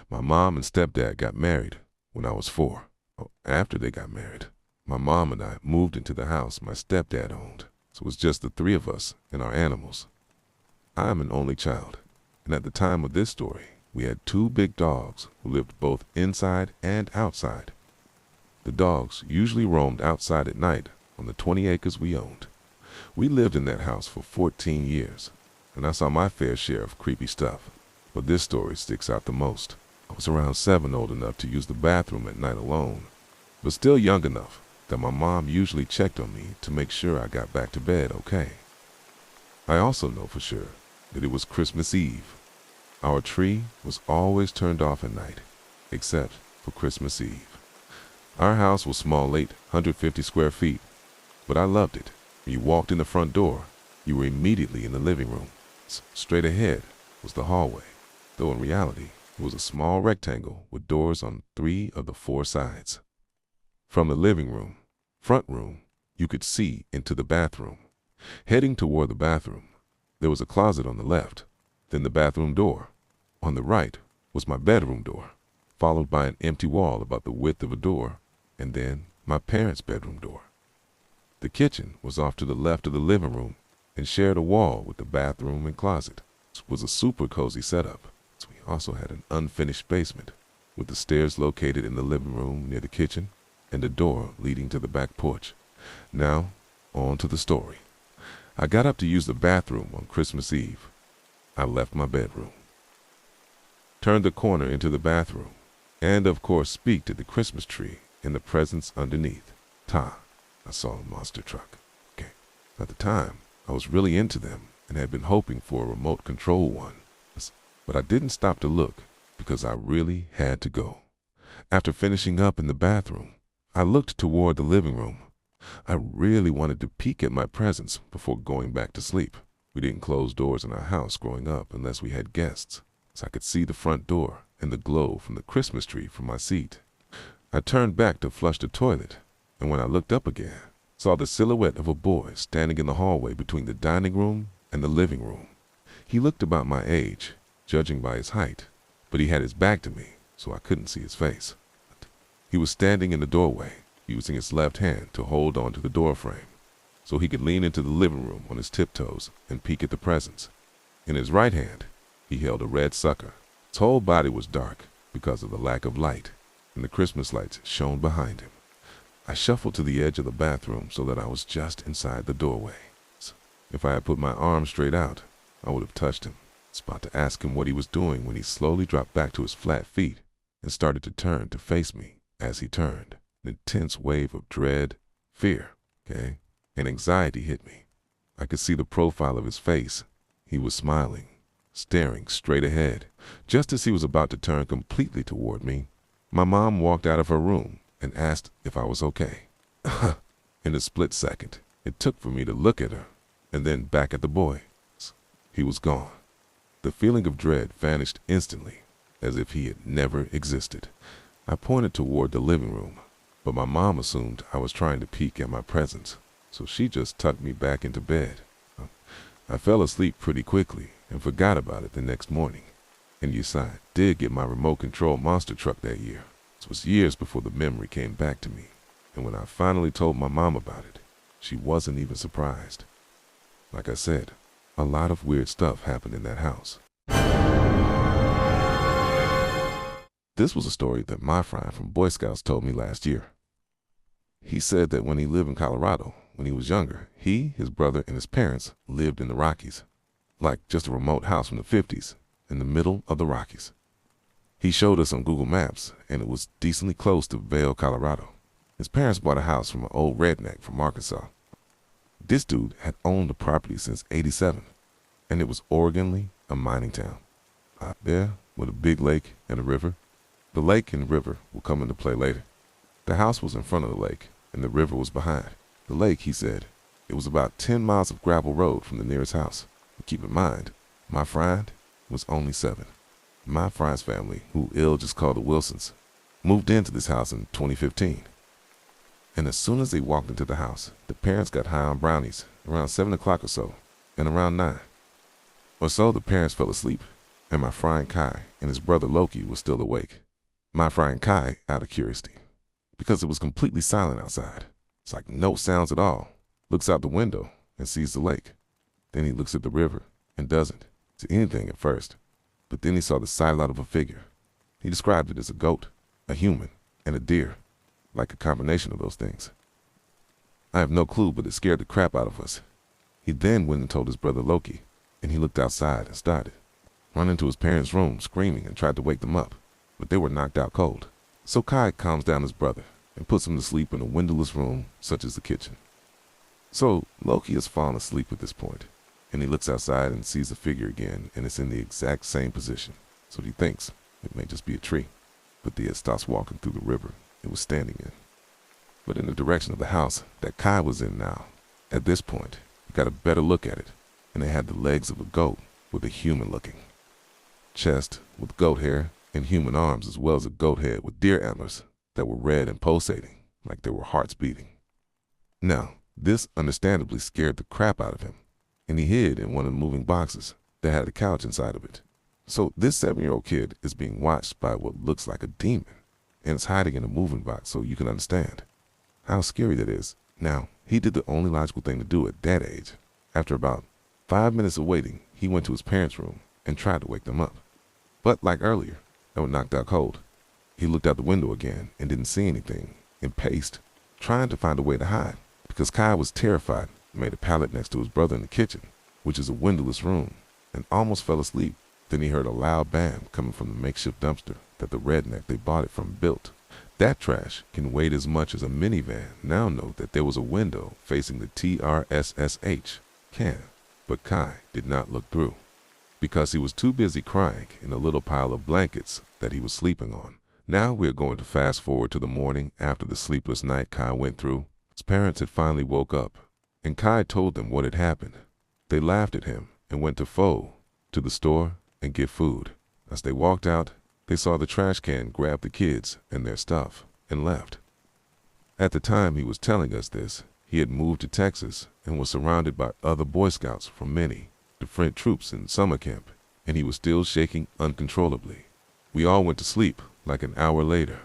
My mom and stepdad got married when I was 4. After they got married, my mom and I moved into the house my stepdad owned, so it was just the three of us and our animals. I am an only child, and at the time of this story, we had two big dogs who lived both inside and outside. The dogs usually roamed outside at night on the 20 acres we owned. We lived in that house for 14 years, and I saw my fair share of creepy stuff, but this story sticks out the most. I was around 7, old enough to use the bathroom at night alone, but still young enough that my mom usually checked on me to make sure I got back to bed okay. I also know for sure that it was Christmas Eve. Our tree was always turned off at night, except for Christmas Eve. Our house was small, 150 square feet, but I loved it. When you walked in the front door, you were immediately in the living room. Straight ahead was the hallway, though in reality, it was a small rectangle with doors on 3 of the 4 sides. From the living room, front room, you could see into the bathroom. Heading toward the bathroom, there was a closet on the left, then the bathroom door. On the right was my bedroom door, followed by an empty wall about the width of a door, and then my parents' bedroom door. The kitchen was off to the left of the living room and shared a wall with the bathroom and closet. It was a super cozy setup. So we also had an unfinished basement with the stairs located in the living room near the kitchen and a door leading to the back porch. Now, on to the story. I got up to use the bathroom on Christmas Eve. I left my bedroom, turned the corner into the bathroom, and of course peeked at the Christmas tree and the presents underneath. I saw a monster truck. Okay. At the time, I was really into them and had been hoping for a remote control one. But I didn't stop to look because I really had to go. After finishing up in the bathroom, I looked toward the living room. I really wanted to peek at my presents before going back to sleep. We didn't close doors in our house growing up unless we had guests, so I could see the front door and the glow from the Christmas tree from my seat. I turned back to flush the toilet, and when I looked up again, saw the silhouette of a boy standing in the hallway between the dining room and the living room. He looked about my age, judging by his height, but he had his back to me, so I couldn't see his face. He was standing in the doorway, using his left hand to hold onto the door frame, so he could lean into the living room on his tiptoes and peek at the presents. In his right hand, he held a red sucker. His whole body was dark because of the lack of light, and the Christmas lights shone behind him. I shuffled to the edge of the bathroom so that I was just inside the doorway. If I had put my arm straight out, I would have touched him. I was about to ask him what he was doing when he slowly dropped back to his flat feet and started to turn to face me. As he turned, an intense wave of dread, fear, and anxiety hit me. I could see the profile of his face. He was smiling, staring straight ahead. Just as he was about to turn completely toward me, my mom walked out of her room and asked if I was okay. In a split second, it took for me to look at her and then back at the boy. He was gone. The feeling of dread vanished instantly, as if he had never existed. I pointed toward the living room, but my mom assumed I was trying to peek at my presents, so she just tucked me back into bed. I fell asleep pretty quickly and forgot about it the next morning. And yes, I did get my remote control monster truck that year. It was years before the memory came back to me, and when I finally told my mom about it, she wasn't even surprised. Like I said, a lot of weird stuff happened in that house. This was a story that my friend from Boy Scouts told me last year. He said that when he lived in Colorado, when he was younger, he, his brother, and his parents lived in the Rockies, like just a remote house from the 50s, in the middle of the Rockies. He showed us on Google Maps, and it was decently close to Vail, Colorado. His parents bought a house from an old redneck from Arkansas. This dude had owned the property since '87, and it was originally a mining town. Out there with a big lake and a river. The lake and river will come into play later. The house was in front of the lake, and the river was behind. The lake, he said, it was about 10 miles of gravel road from the nearest house. But keep in mind, my friend was only 7. My friend's family, who ill just called the Wilsons, moved into this house in 2015. And as soon as they walked into the house, the parents got high on brownies around 7 o'clock or so, and around 9 or so the parents fell asleep, and my friend Kai and his brother Loki was still awake. My friend Kai out of curiosity, because it was completely silent outside. It's like no sounds at all. Looks out the window and sees the lake. Then he looks at the river and doesn't see anything at first. But then he saw the silhouette of a figure. He described it as a goat, a human, and a deer, like a combination of those things. I have no clue, but it scared the crap out of us. He then went and told his brother Loki, and he looked outside and started running to his parents' room, screaming, and tried to wake them up, but they were knocked out cold. So Kai calms down his brother and puts him to sleep in a windowless room such as the kitchen. So Loki has fallen asleep at this point, and he looks outside and sees the figure again, and it's in the exact same position. So he thinks it may just be a tree, but then it starts walking through the river it was standing in, but in the direction of the house that Kai was in now. At this point, he got a better look at it, and it had the legs of a goat with a human looking chest with goat hair and human arms, as well as a goat head with deer antlers that were red and pulsating like there were hearts beating. Now, this understandably scared the crap out of him, and he hid in one of the moving boxes that had a couch inside of it. So this 7-year-old kid is being watched by what looks like a demon, and it's hiding in a moving box, so you can understand how scary that is. Now, he did the only logical thing to do at that age. After about 5 minutes of waiting, he went to his parents' room and tried to wake them up. But like earlier, they were knocked out cold. He looked out the window again and didn't see anything, and paced, trying to find a way to hide, because Kai was terrified and made a pallet next to his brother in the kitchen, which is a windowless room, and almost fell asleep. Then he heard a loud bang coming from the makeshift dumpster that the redneck they bought it from built. That trash can weigh as much as a minivan. Now note that there was a window facing the TRSSH can, but Kai did not look through, because he was too busy crying in a little pile of blankets that he was sleeping on. Now we're going to fast forward to the morning after the sleepless night Kai went through. His parents had finally woke up, and Kai told them what had happened. They laughed at him and went to the store and get food. As they walked out, they saw the trash can grab the kids and their stuff and left. At the time he was telling us this, he had moved to Texas and was surrounded by other Boy Scouts from many different troops in summer camp, and he was still shaking uncontrollably. We all went to sleep like an hour later.